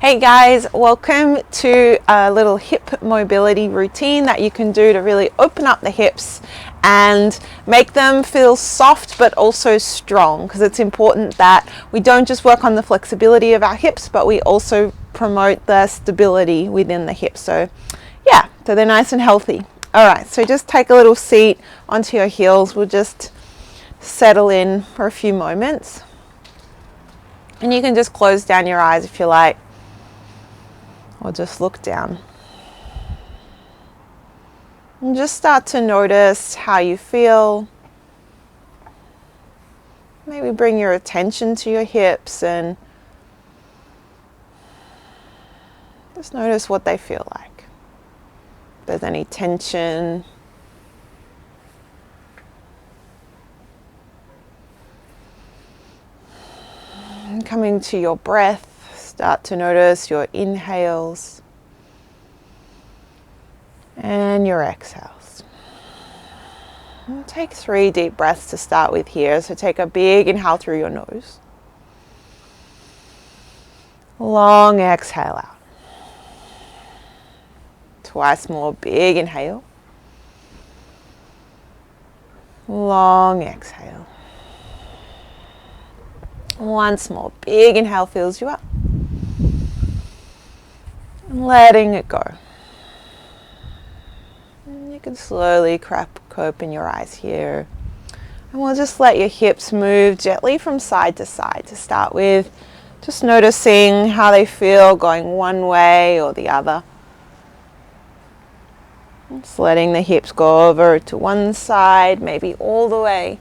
Hey guys, welcome to a little hip mobility routine that you can do to really open up the hips and make them feel soft but also strong, because it's important that we don't just work on the flexibility of our hips, but we also promote the stability within the hips. So they're nice and healthy. All right, so just take a little seat onto your heels. We'll just settle in for a few moments. And you can just close down your eyes if you like, or just look down. And just start to notice how you feel. Maybe bring your attention to your hips and just notice what they feel like. If there's any tension. And coming to your breath, start to notice your inhales and your exhales. And take 3 deep breaths to start with here. So take a big inhale through your nose. Long exhale out. Twice more, big inhale. Long exhale. Once more, big inhale fills you up. And letting it go. And you can slowly crack open your eyes here. And we'll just let your hips move gently from side to side to start with. Just noticing how they feel going one way or the other. Just letting the hips go over to one side, maybe all the way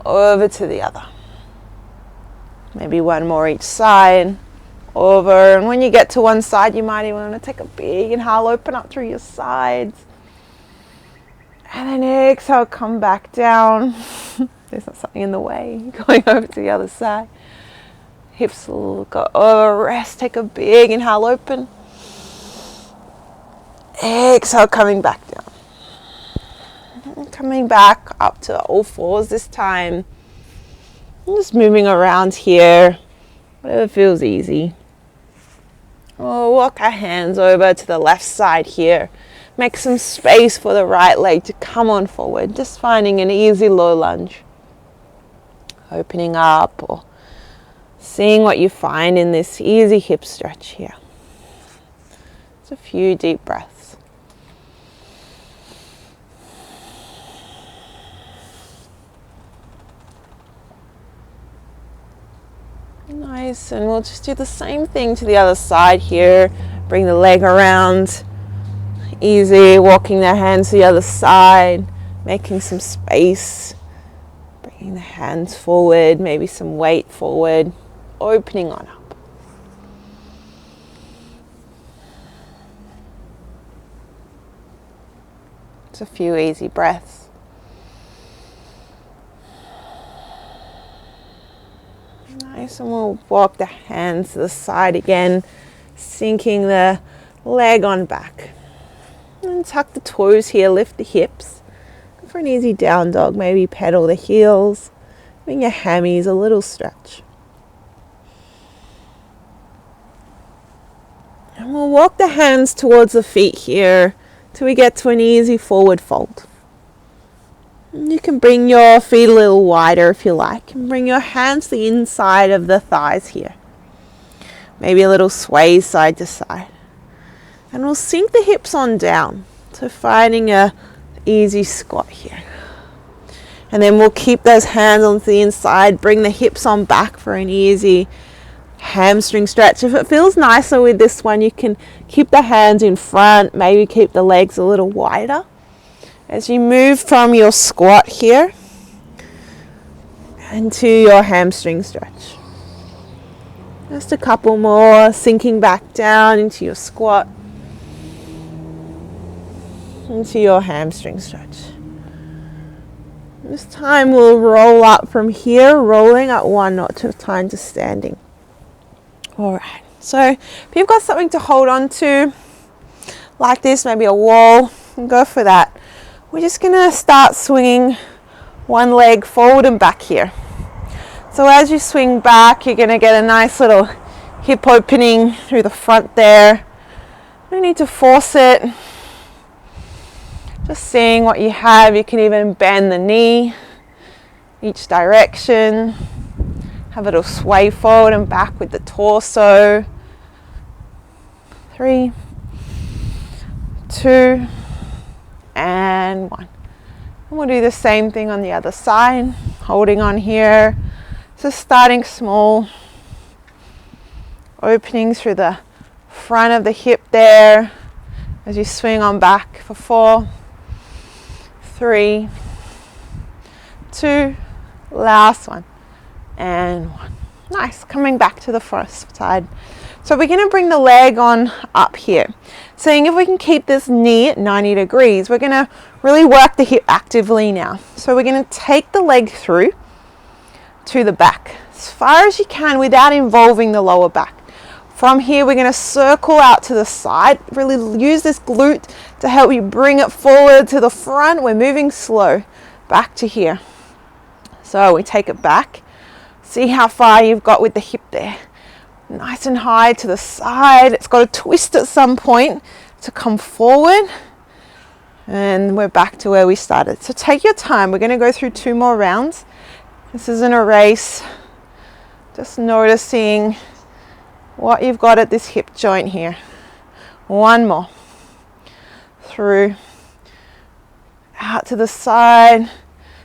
over to the other. Maybe one more each side, over. And when you get to one side, you might even want to take a big inhale, open up through your sides. And then exhale, come back down. There's not something in the way. Going over to the other side. Hips will go over, rest, take a big inhale, open. Exhale, coming back down. And coming back up to all fours this time. I'm just moving around here, whatever feels easy. We'll walk our hands over to the left side here. Make some space for the right leg to come on forward. Just finding an easy low lunge. Opening up or seeing what you find in this easy hip stretch here. Just a few deep breaths. Nice, and we'll just do the same thing to the other side here. Bring the leg around, easy, walking the hands to the other side, making some space, bringing the hands forward, maybe some weight forward, opening on up. Just a few easy breaths. Nice, and we'll walk the hands to the side again, sinking the leg on back. And tuck the toes here, lift the hips. Go for an easy down dog, maybe pedal the heels, giving your hammies a little stretch. And we'll walk the hands towards the feet here till we get to an easy forward fold. You can bring your feet a little wider if you like, and bring your hands to the inside of the thighs here. Maybe a little sway side to side. And we'll sink the hips on down, so finding a easy squat here. And then we'll keep those hands onto the inside, bring the hips on back for an easy hamstring stretch. If it feels nicer with this one, you can keep the hands in front, maybe keep the legs a little wider. As you move from your squat here into your hamstring stretch. Just a couple more, sinking back down into your squat, into your hamstring stretch. This time we'll roll up from here, rolling at 1 notch at a time to standing. Alright, so if you've got something to hold on to, like this, maybe a wall, go for that. We're just going to start swinging one leg forward and back here. So as you swing back, you're going to get a nice little hip opening through the front there. No need to force it. Just seeing what you have. You can even bend the knee each direction. Have a little sway forward and back with the torso. 3, 2, and 1. And we'll do the same thing on the other side, holding on here. So starting small, opening through the front of the hip there as you swing on back for 4, 3, 2, last one, and 1. Nice. Coming back to the first side. So we're going to bring the leg on up here. Seeing if we can keep this knee at 90 degrees. We're going to really work the hip actively now. So we're going to take the leg through to the back as far as you can without involving the lower back. From here, we're going to circle out to the side. Really use this glute to help you bring it forward to the front. We're moving slow back to here. So we take it back. See how far you've got with the hip there. Nice and high to the side. It's got to twist at some point to come forward. And we're back to where we started. So take your time. We're going to go through 2 more rounds. This isn't a race. Just noticing what you've got at this hip joint here. 1 more. Through. Out to the side.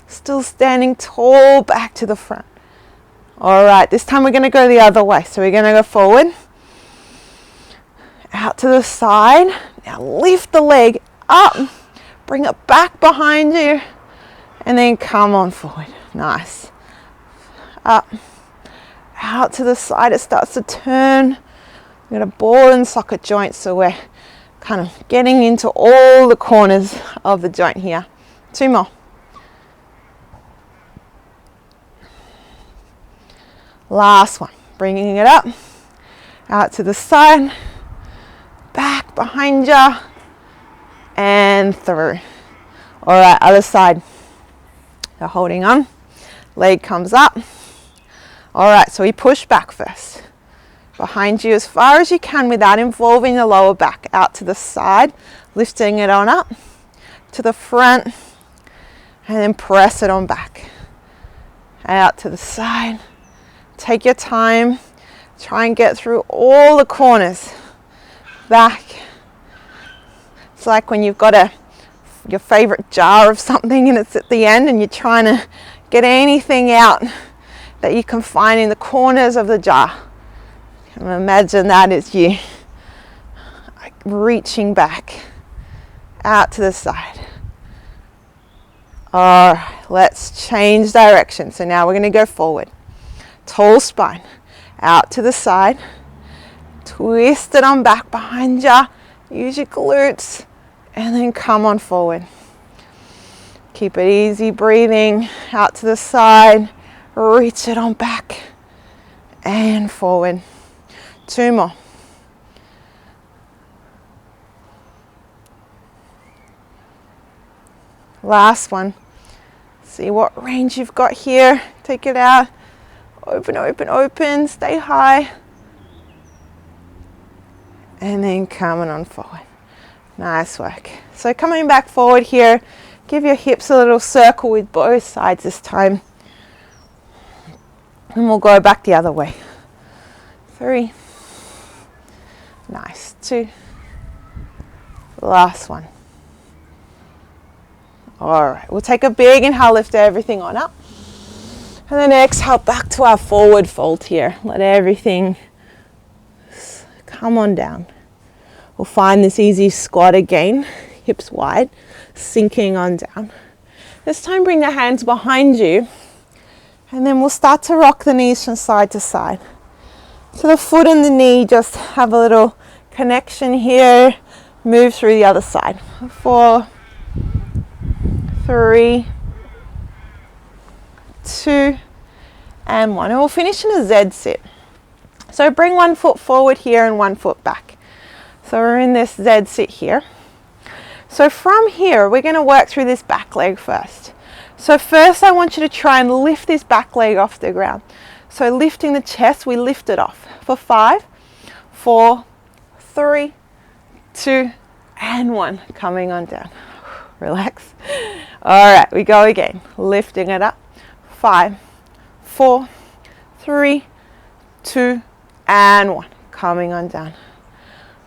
Still standing tall, back to the front. All right, this time we're going to go the other way. So we're going to go forward, out to the side. Now lift the leg up, bring it back behind you, and then come on forward. Nice. Up, out to the side. It starts to turn. We've got a ball and socket joint, so we're kind of getting into all the corners of the joint here. 2 more. Last one, bringing it up, out to the side, back behind you, and through. All right, other side. You're holding on, leg comes up. All right, so we push back first. Behind you as far as you can without involving the lower back, out to the side, lifting it on up, to the front, and then press it on back. Out to the side. Take your time, try and get through all the corners. Back. It's like when you've got your favorite jar of something and it's at the end and you're trying to get anything out that you can find in the corners of the jar. And imagine that as you like reaching back out to the side. All right, let's change direction. So now we're going to go forward. Tall spine, out to the side, twist it on back behind you, use your glutes, and then come on forward. Keep it easy breathing, out to the side, reach it on back, and forward. 2 more. Last one. See what range you've got here, take it out. Open, open, open, stay high. And then coming on forward. Nice work. So coming back forward here, give your hips a little circle with both sides this time. And we'll go back the other way. 3. Nice. 2. Last one. All right, we'll take a big inhale, lift everything on up. And then exhale back to our forward fold here. Let everything come on down. We'll find this easy squat again, hips wide, sinking on down. This time bring the hands behind you and then we'll start to rock the knees from side to side. So the foot and the knee just have a little connection here, move through the other side. 4, 3, 2, and 1. And we'll finish in a Z sit. So bring one foot forward here and one foot back. So we're in this Z sit here. So from here, we're going to work through this back leg first. So first I want you to try and lift this back leg off the ground. So lifting the chest, we lift it off. For 5, 4, 3, 2, and 1. Coming on down. Relax. All right, we go again. Lifting it up. 5, 4, 3, 2, and 1. Coming on down.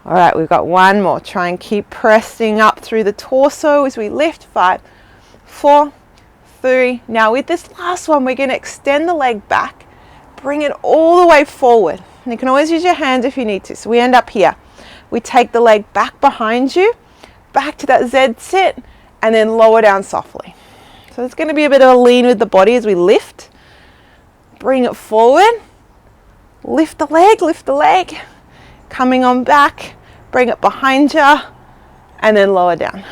All right, we've got one more. Try and keep pressing up through the torso as we lift. 5, 4, 3. Now with this last one, we're going to extend the leg back. Bring it all the way forward. And you can always use your hands if you need to. So we end up here. We take the leg back behind you, back to that Z sit, and then lower down softly. So there's going to be a bit of a lean with the body as we lift. Bring it forward. Lift the leg. Coming on back. Bring it behind you, and then lower down.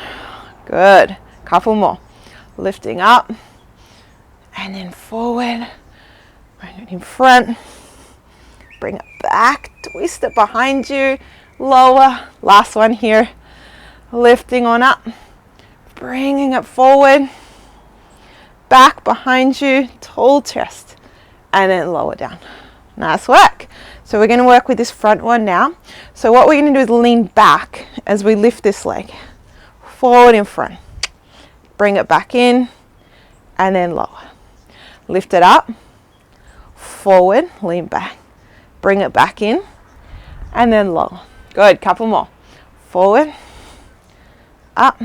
Good. Couple more. Lifting up, and then forward. Bring it in front. Bring it back. Twist it behind you. Lower. Last one here. Lifting on up. Bringing it forward. Back behind you. Tall chest. And then lower down. Nice work. So we're going to work with this front one now. So what we're going to do is lean back as we lift this leg. Forward in front. Bring it back in. And then lower. Lift it up. Forward. Lean back. Bring it back in. And then lower. Good. Couple more. Forward. Up.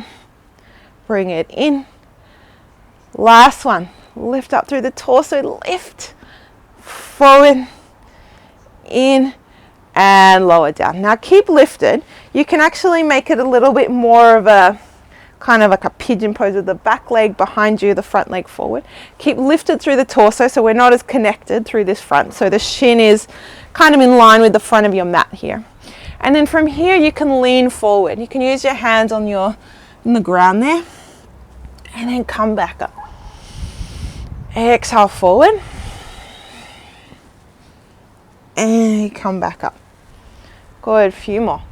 Bring it in. Last one. Lift up through the torso. Lift. Forward. In. And lower down. Now keep lifted. You can actually make it a little bit more of a kind of like a pigeon pose with the back leg behind you, the front leg forward. Keep lifted through the torso so we're not as connected through this front. So the shin is kind of in line with the front of your mat here. And then from here you can lean forward. You can use your hands on the ground there. And then come back up. Exhale forward. And come back up. Good, a few more.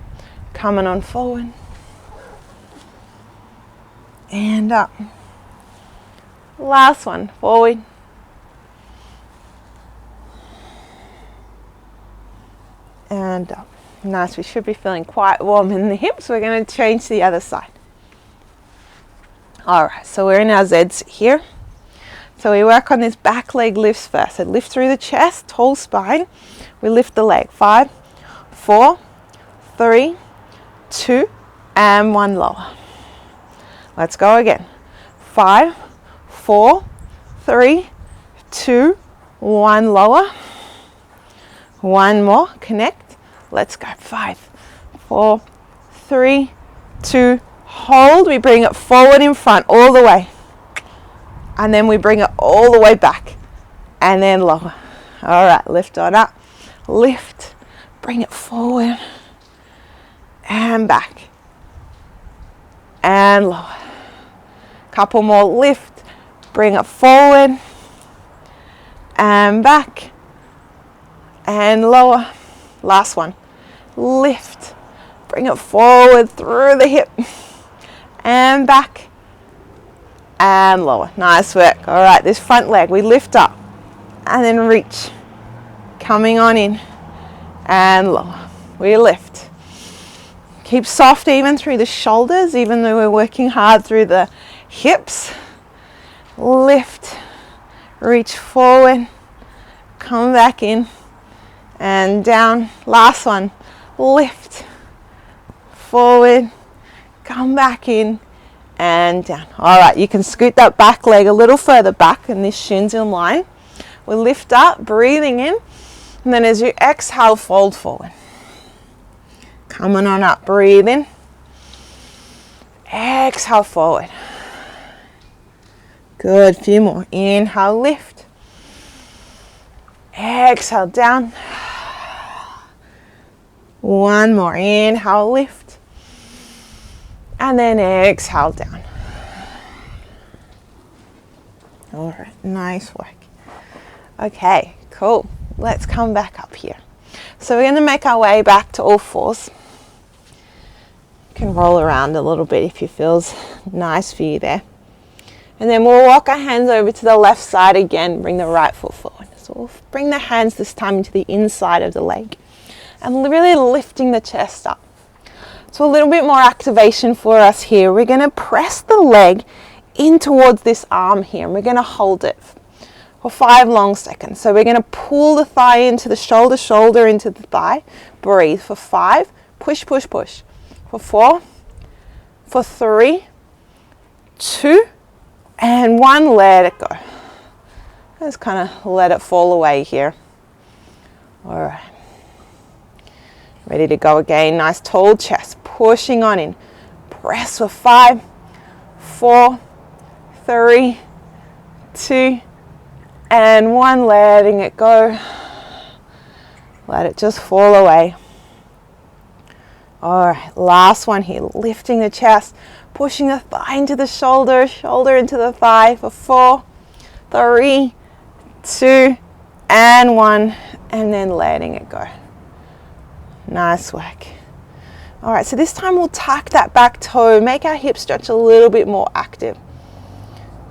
Coming on forward. And up. Last one, forward. And up. Nice, we should be feeling quite warm in the hips. We're going to change to the other side. All right, so we're in our Zs here. So we work on this back leg lifts first. So lift through the chest, tall spine. We lift the leg. 5, 4, 3, 2, and 1 lower. Let's go again. 5, 4, 3, 2, 1 lower. One more. Connect. Let's go. 5, 4, 3, 2. Hold. We bring it forward in front all the way. And then we bring it all the way back. And then lower. All right. Lift on up. Lift. Bring it forward. And back. And lower. Couple more. Lift. Bring it forward. And back. And lower. Last one. Lift. Bring it forward through the hip. And back. And lower. Nice work. All right, this front leg, we lift up. And then reach. Coming on in. And lower. We lift. Keep soft even through the shoulders, even though we're working hard through the hips. Lift. Reach forward. Come back in. And down. Last one. Lift. Forward. Come back in. And down. All right, you can scoot that back leg a little further back and this shin's in line. We'll lift up, breathing in. And then as you exhale, fold forward. Coming on up, breathe in. Exhale, forward. Good, few more. Inhale, lift. Exhale, down. One more. Inhale, lift. And then exhale, down. All right, nice work. Okay, cool. Let's come back up here. So we're going to make our way back to all fours. You can roll around a little bit if it feels nice for you there. And then we'll walk our hands over to the left side again. Bring the right foot forward. So we'll bring the hands this time into the inside of the leg and really lifting the chest up. So a little bit more activation for us here. We're going to press the leg in towards this arm here, and we're going to hold it for 5 long seconds. So we're going to pull the thigh into the shoulder, shoulder into the thigh. Breathe for 5. Push, push, push. For 4. For 3. 2. And 1. Let it go. Just kind of let it fall away here. All right. Ready to go again. Nice tall chest. Pushing on in. Press for 5. 4. 3. 2. And 1, letting it go. Let it just fall away. All right, last one here. Lifting the chest, pushing the thigh into the shoulder, shoulder into the thigh for 4, 3, 2, and 1. And then letting it go. Nice work. All right, so this time we'll tuck that back toe, make our hip stretch a little bit more active.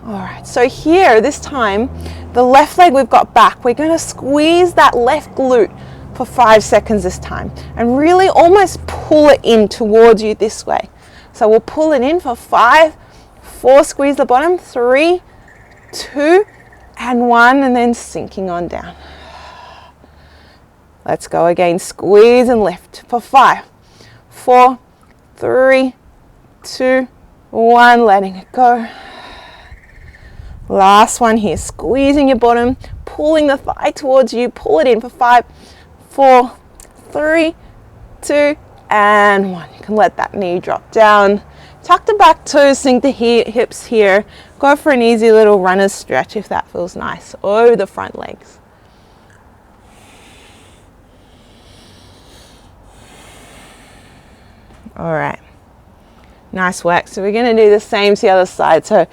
All right, so here, this time, the left leg we've got back. We're going to squeeze that left glute for 5 seconds this time and really almost pull it in towards you this way. So we'll pull it in for 5, 4, squeeze the bottom, 3, 2, and 1, and then sinking on down. Let's go again. Squeeze and lift for 5, 4, 3, 2, 1, letting it go. Last one here, squeezing your bottom, pulling the thigh towards you, pull it in for 5, 4, 3, 2, and 1. You can let that knee drop down. Tuck the back toes, sink the hips here. Go for an easy little runner's stretch if that feels nice, over the front legs. All right, nice work. So we're going to do the same to the other side. So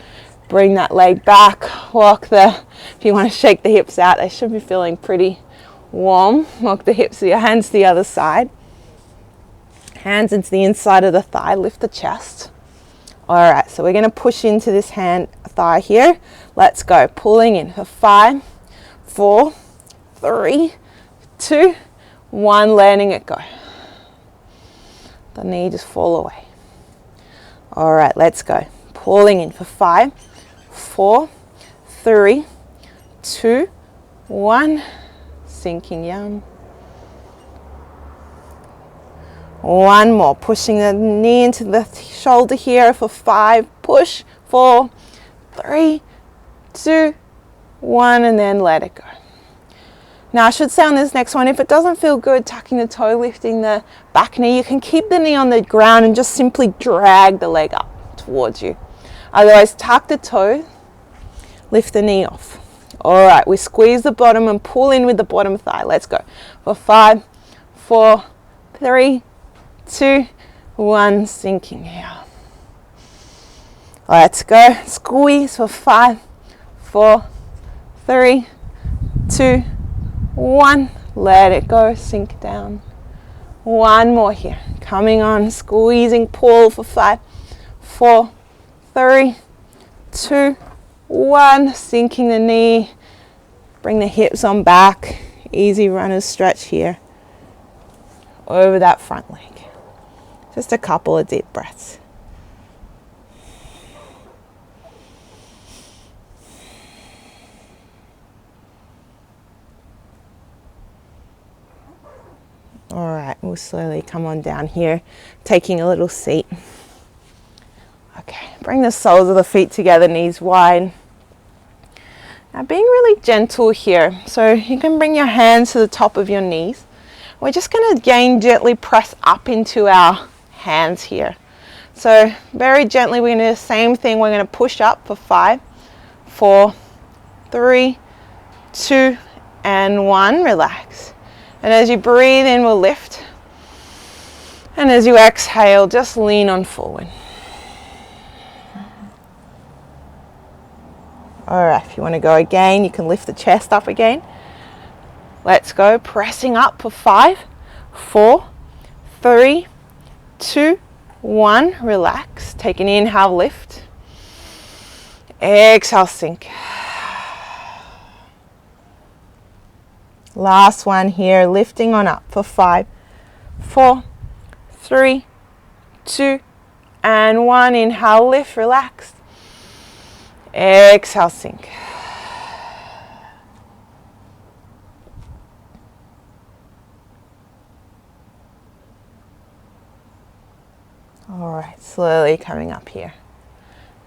bring that leg back, if you want to shake the hips out, they should be feeling pretty warm. Walk the hips, your hands to the other side. Hands into the inside of the thigh, lift the chest. All right, so we're going to push into this thigh here. Let's go, pulling in for 5, 4, 3, 2, 1, letting it go. The knee just fall away. All right, let's go. Pulling in for 5, 4, 3, 2, 1, sinking down. One more, pushing the knee into the shoulder here for 5, push, 4, 3, 2, 1, and then let it go. Now I should say on this next one, if it doesn't feel good tucking the toe, lifting the back knee, you can keep the knee on the ground and just simply drag the leg up towards you. Otherwise, tuck the toe, lift the knee off. All right, we squeeze the bottom and pull in with the bottom thigh. Let's go for 5, 4, 3, 2, 1, sinking here. Let's go. Squeeze for 5, 4, 3, 2, 1. Let it go. Sink down. One more here. Coming on. Squeezing. Pull for 5, 4, 3, 2, 1. Sinking the knee. Bring the hips on back. Easy runner's stretch here. Over that front leg. Just a couple of deep breaths. All right, we'll slowly come on down here, taking a little seat. Okay, bring the soles of the feet together, knees wide. Now being really gentle here, so you can bring your hands to the top of your knees. We're just going to again gently press up into our hands here. So very gently we're going to do the same thing. We're going to push up for 5, 4, 3, 2, and 1. Relax. And as you breathe in, we'll lift. And as you exhale, just lean on forward. All right, if you want to go again, you can lift the chest up again. Let's go, pressing up for 5, 4, 3, 2, 1. Relax. Take an inhale, lift. Exhale, sink. Last one here, lifting on up for 5, 4, 3, 2, and 1. Inhale, lift, relax. Exhale, sink. All right, slowly coming up here.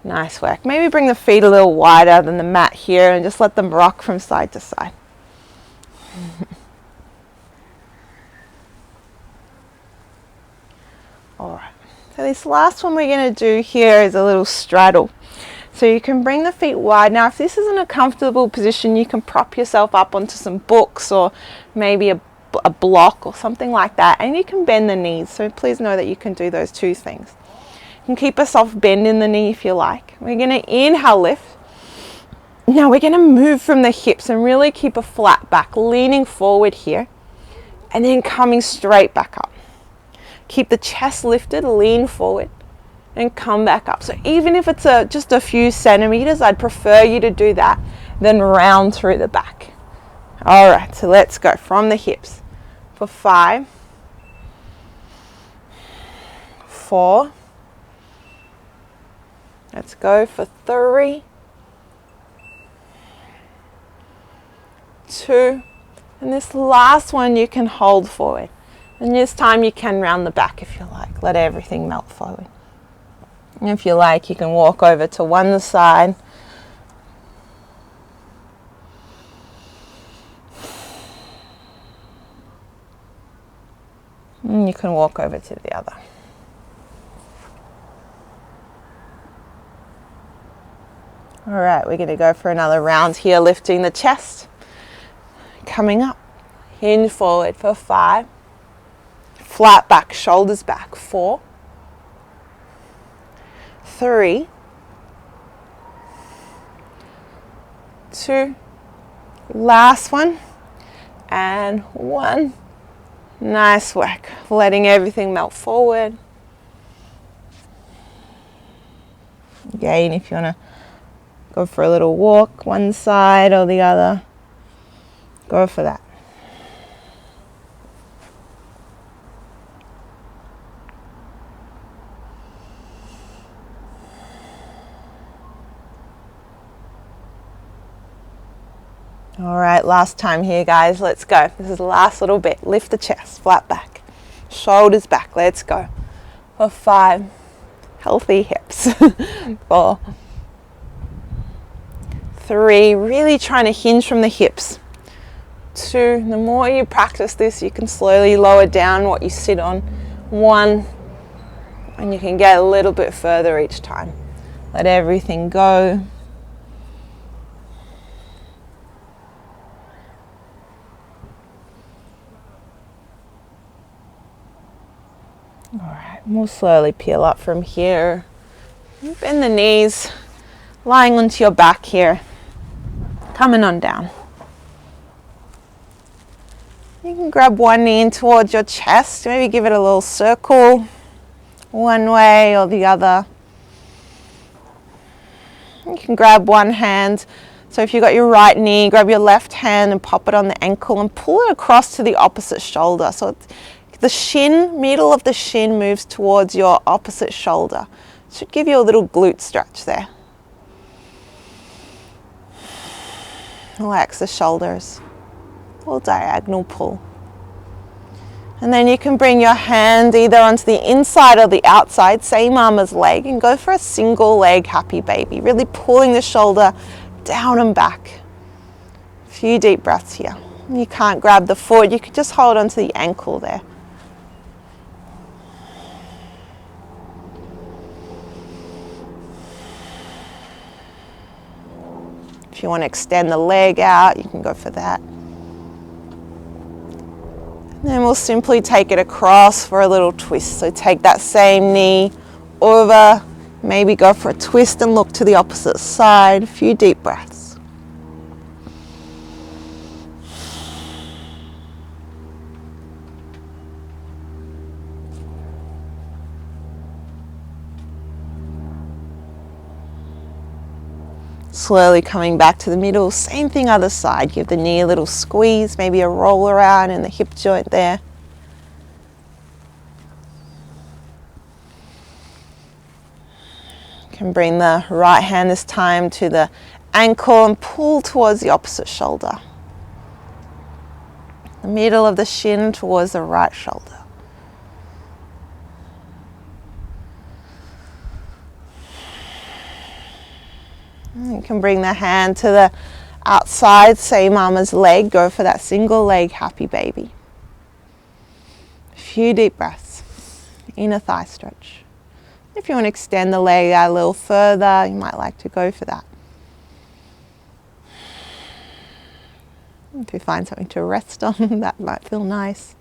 Nice work. Maybe bring the feet a little wider than the mat here and just let them rock from side to side. All right. So this last one we're going to do here is a little straddle. So you can bring the feet wide. Now, if this isn't a comfortable position, you can prop yourself up onto some books or maybe a block or something like that. And you can bend the knees. So please know that you can do those two things. You can keep a soft bend in the knee if you like. We're going to inhale, lift. Now we're going to move from the hips and really keep a flat back, leaning forward here. And then coming straight back up. Keep the chest lifted, lean forward. And come back up. So even if it's just a few centimeters, I'd prefer you to do that than round through the back. All right, so let's go from the hips for 5, 4. Let's go for 3, 2, and this last one you can hold forward. And this time you can round the back if you like. Let everything melt forward. And if you like, you can walk over to one side. And you can walk over to the other. All right, we're going to go for another round here, lifting the chest. Coming up, hinge forward for 5. Flat back, shoulders back, 4. 3, 2, last one, and 1. Nice work. Letting everything melt forward. Again, if you want to go for a little walk, one side or the other, go for that. All right, last time here, guys. Let's go. This is the last little bit. Lift the chest, flat back, shoulders back. Let's go. For 5, healthy hips. 4, 3, really trying to hinge from the hips. 2, the more you practice this, you can slowly lower down what you sit on. 1, and you can get a little bit further each time. Let everything go. All right, we'll slowly peel up from here. Bend the knees, lying onto your back here, coming on down. You can grab one knee in towards your chest, maybe give it a little circle, one way or the other. You can grab one hand. So if you've got your right knee, grab your left hand and pop it on the ankle and pull it across to the opposite shoulder. So it's the shin, middle of the shin moves towards your opposite shoulder. It should give you a little glute stretch there. Relax the shoulders. Or diagonal pull. And then you can bring your hand either onto the inside or the outside, same arm as leg, and go for a single leg happy baby. Really pulling the shoulder down and back. A few deep breaths here. You can't grab the foot, you can just hold onto the ankle there. If you want to extend the leg out, you can go for that. Then we'll simply take it across for a little twist. So take that same knee over, maybe go for a twist and look to the opposite side. A few deep breaths. Slowly coming back to the middle. Same thing other side. Give the knee a little squeeze, maybe a roll around in the hip joint there. You can bring the right hand this time to the ankle and pull towards the opposite shoulder. The middle of the shin towards the right shoulder. You can bring the hand to the outside, same arm as leg. Go for that single leg happy baby. A few deep breaths. Inner thigh stretch. If you want to extend the leg out a little further, you might like to go for that. If you find something to rest on, that might feel nice.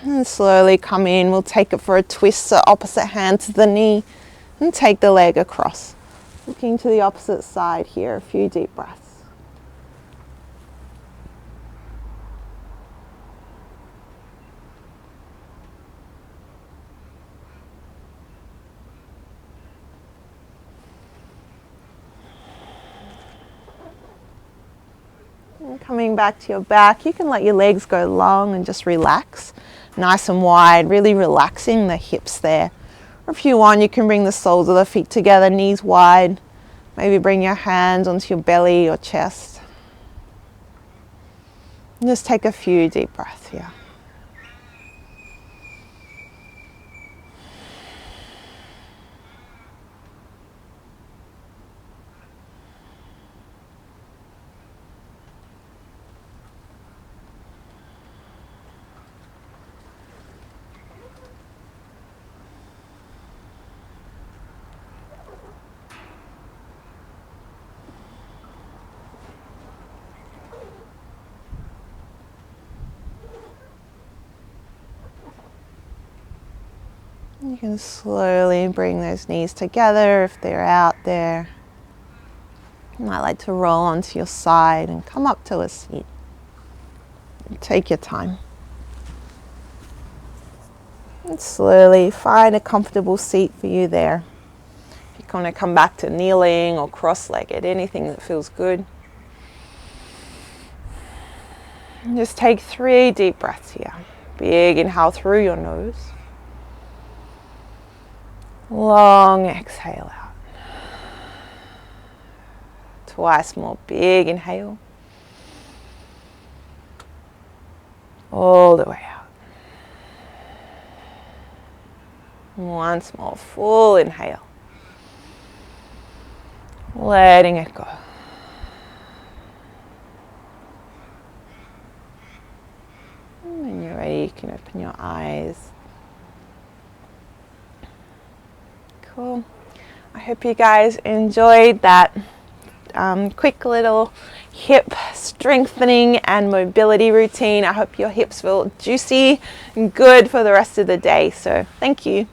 And slowly come in. We'll take it for a twist, so opposite hand to the knee. And take the leg across. Looking to the opposite side here, a few deep breaths. And coming back to your back, you can let your legs go long and just relax. Nice and wide, really relaxing the hips there. Or if you want, you can bring the soles of the feet together, knees wide. Maybe bring your hands onto your belly or chest. And just take a few deep breaths here. You can slowly bring those knees together if they're out there. You might like to roll onto your side and come up to a seat. Take your time. And slowly find a comfortable seat for you there. If you want to come back to kneeling or cross-legged, anything that feels good. And just take 3 deep breaths here. Big inhale through your nose. Long exhale out. Twice more. Big inhale. All the way out. Once more. Full inhale. Letting it go. And when you're ready, you can open your eyes. Cool. I hope you guys enjoyed that quick little hip strengthening and mobility routine. I hope your hips feel juicy and good for the rest of the day. So thank you.